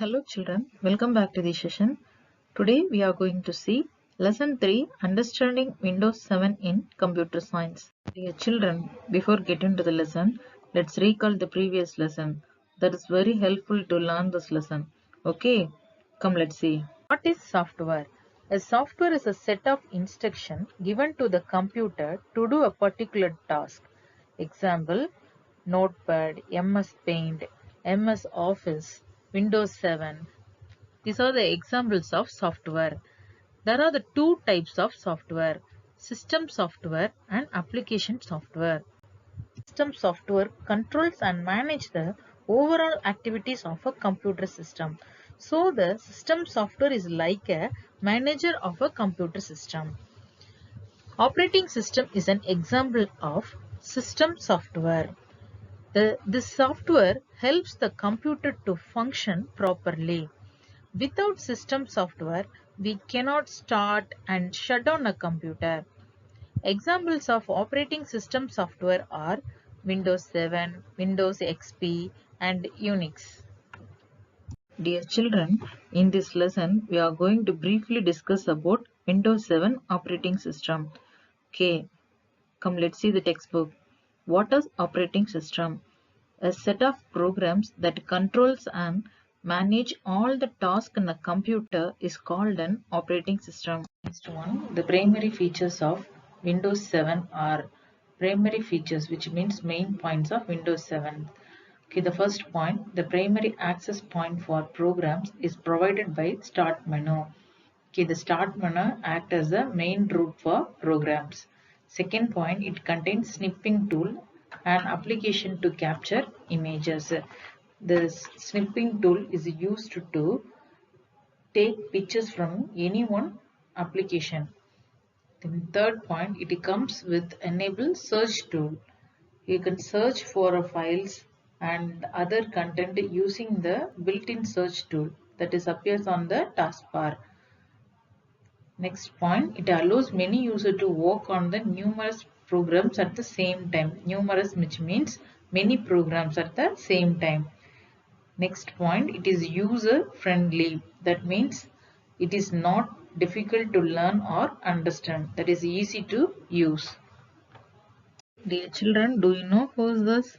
Hello children, welcome back to the session. Today we are going to see Lesson 3 Understanding Windows 7 in Computer Science. Dear children, before getting to the lesson, let's recall the previous lesson. That is very helpful to learn this lesson. Okay, come let's see. What is software? A software is a set of instructions given to the computer to do a particular task. Example, Notepad, MS Paint, MS Office, Windows 7. These are the examples of software. There are the two types of software, system software and application software. System software controls and manages the overall activities of a computer system. So the system software is like a manager of a computer system. Operating system is an example of system software. This software helps the computer to function properly. Without system software, we cannot start and shut down a computer. Examples of operating system software are Windows 7, Windows XP, and Unix. Dear children, in this lesson, we are going to briefly discuss about Windows 7 operating system. Okay, come let's see the textbook. What is operating system? A set of programs that controls and manage all the tasks in a computer is called an operating system. Next one, the primary features of Windows 7 are primary features, which means main points of Windows 7. Okay, the first point, the primary access point for programs is provided by Start menu. Okay, the Start menu acts as the main route for programs. Second point, it contains snipping tool, an application to capture images. The snipping tool is used to take pictures from any one application. Then third point, it comes with enable search tool. You can search for files and other content using the built-in search tool that is appears on the taskbar. Next point, it allows many users to work on the numerous programs at the same time. Numerous which means many programs at the same time. Next point, it is user friendly. That means it is not difficult to learn or understand. That is easy to use. Dear children, do you know who is this?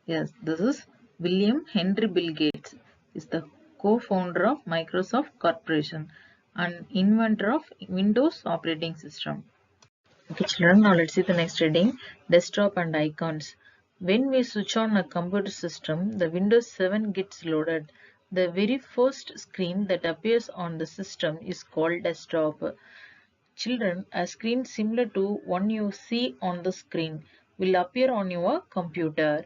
Yes, this is William Henry Bill Gates. Is the co-founder of Microsoft Corporation and inventor of Windows operating system. Okay, children, now let's see the next reading. Desktop and icons. When we switch on a computer system, the Windows 7 gets loaded. The very first screen that appears on the system is called desktop. Children, a screen similar to one you see on the screen will appear on your computer.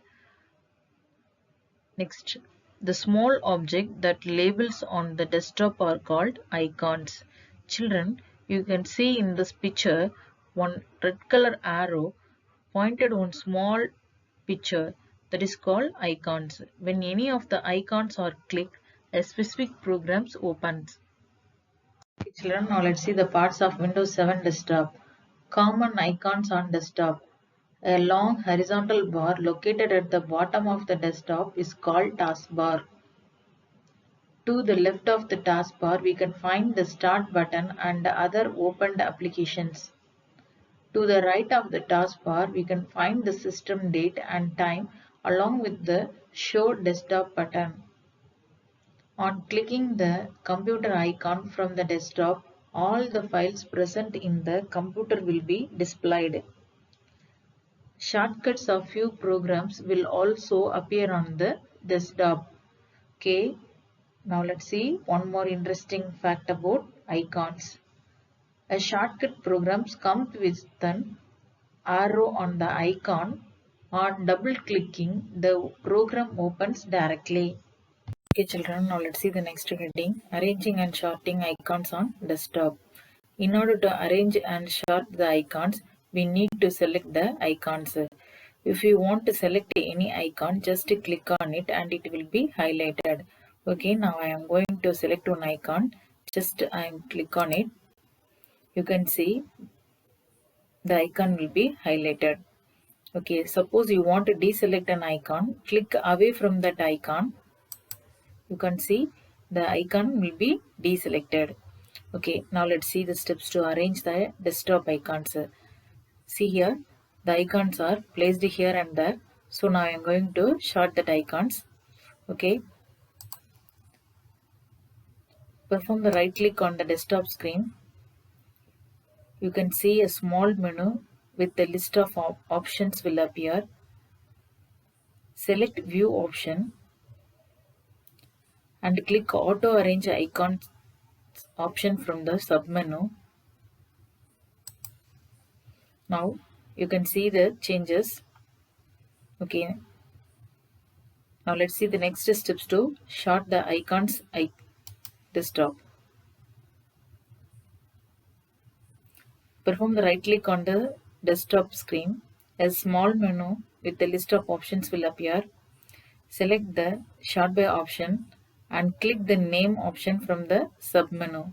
Next, the small object that labels on the desktop are called icons. Children, you can see in this picture one red color arrow pointed on small picture that is called icons. When any of the icons are clicked, a specific program opens. Okay, children, now let's see the parts of Windows 7 desktop. Common icons on desktop. A long horizontal bar located at the bottom of the desktop is called taskbar. To the left of the taskbar, we can find the Start button and other opened applications. To the right of the taskbar, we can find the system date and time along with the Show Desktop button. On clicking the computer icon from the desktop, all the files present in the computer will be displayed. Shortcuts of few programs will also appear on the desktop. Okay, now let's see one more interesting fact about icons. A shortcut programs comes with an arrow on the icon. On double clicking, the program opens directly. Okay children, now let's see the next heading. Arranging and sorting icons on desktop. In order to arrange and sort the icons, we need to select the icons. If you want to select any icon, just click on it and it will be highlighted. Okay, now I am going to select one icon. Just I am click on it. You can see the icon will be highlighted. Okay, suppose you want to deselect an icon, click away from that icon. You can see the icon will be deselected. Okay, now let's see the steps to arrange the desktop icons. See here, the icons are placed here and there. So now I am going to sort that icons. Okay, perform the right click on the desktop screen. You can see a small menu with a list of options will appear. Select view option and click auto arrange icons option from the submenu. Now you can see the changes. Okay, now let's see the next steps to sort the icons desktop. Perform the right click on the desktop screen. A small menu with a list of options will appear. Select the sort by option and click the name option from the submenu.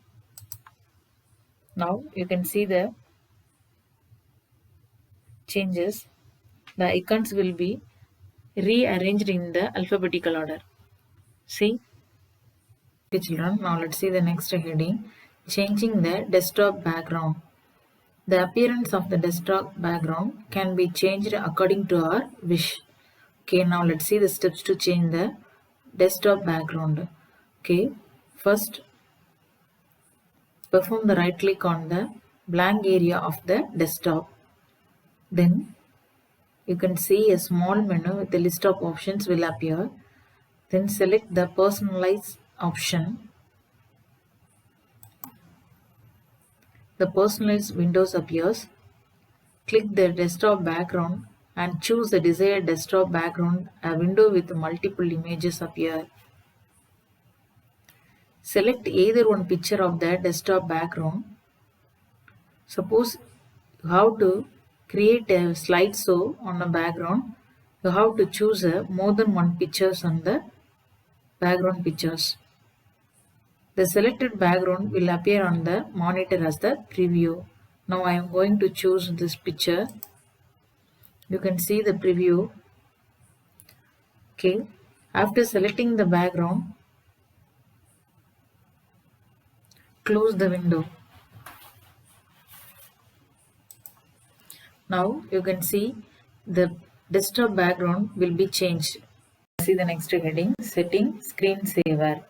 Now you can see the changes. The icons will be rearranged in the alphabetical order. See? Okay, children, now let's see the next heading. Changing the desktop background. The appearance of the desktop background can be changed according to our wish. Okay, now let's see the steps to change the desktop background. Okay, first perform the right click on the blank area of the desktop. Then you can see a small menu with a list of options will appear. Then select the personalize option. The personalized windows appears. Click the desktop background and choose the desired desktop background. A window with multiple images appear. Select either one picture of the desktop background. Suppose you have to create a slideshow on a background. You have to choose more than one pictures on the background pictures. The selected background will appear on the monitor as the preview. Now I am going to choose this picture. You can see the preview. Okay. After selecting the background, close the window. Now you can see the desktop background will be changed. See the next heading, setting screensaver.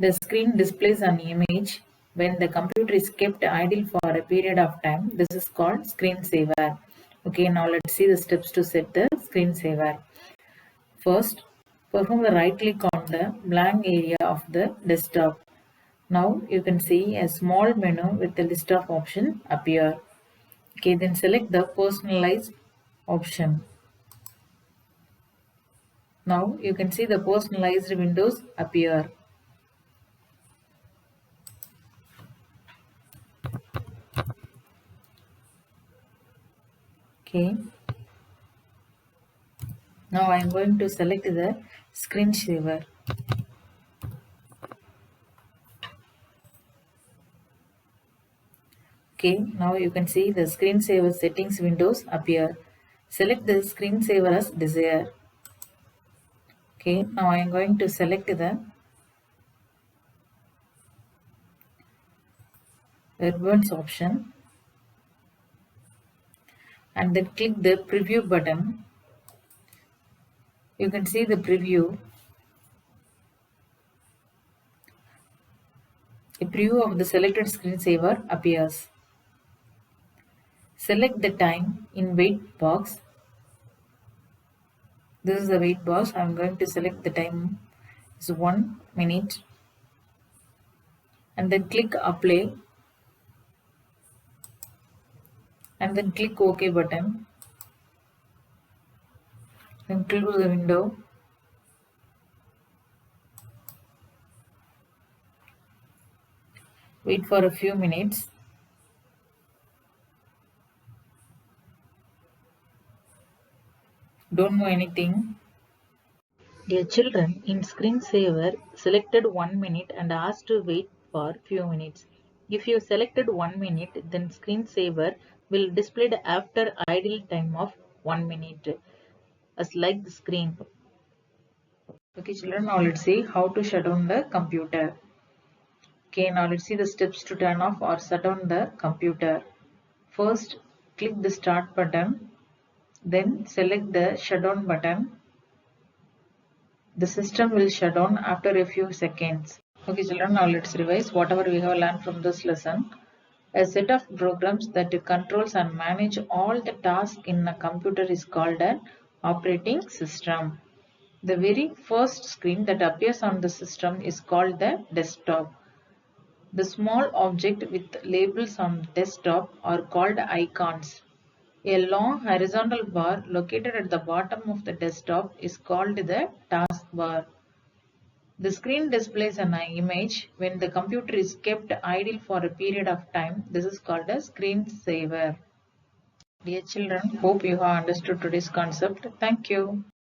The screen displays an image when the computer is kept idle for a period of time. This is called screensaver. Okay, now let's see the steps to set the screensaver. First, perform the right click on the blank area of the desktop. Now you can see a small menu with a list of options appear. Okay, then select the personalized option. Now you can see the personalized windows appear. Okay. Now I am going to select the screensaver. Okay, now you can see the screensaver settings windows appear. Select the screensaver as desired. Okay, now I am going to select the ribbons option and then click the preview button. You can see the preview. A preview of the selected screensaver appears. Select the time in wait box. This is the wait box. I am going to select the time is 1 minute and then click apply and then click OK button. Then close the window. Wait for a few minutes. Don't know anything. Dear children, in screensaver, selected 1 minute and asked to wait for few minutes. If you selected 1 minute, then screensaver will display after idle time of 1 minute, as like the screen. Okay, children, now let's see how to shut down the computer. Okay, now let's see the steps to turn off or shut down the computer. First, click the start button, then select the shutdown button. The system will shut down after a few seconds. Okay, children, now let's revise whatever we have learned from this lesson. A set of programs that controls and manage all the tasks in a computer is called an operating system. The very first screen that appears on the system is called the desktop. The small object with labels on the desktop are called icons. A long horizontal bar located at the bottom of the desktop is called the taskbar. The screen displays an image when the computer is kept idle for a period of time. This is called a screensaver. Dear children, hope you have understood today's concept. Thank you.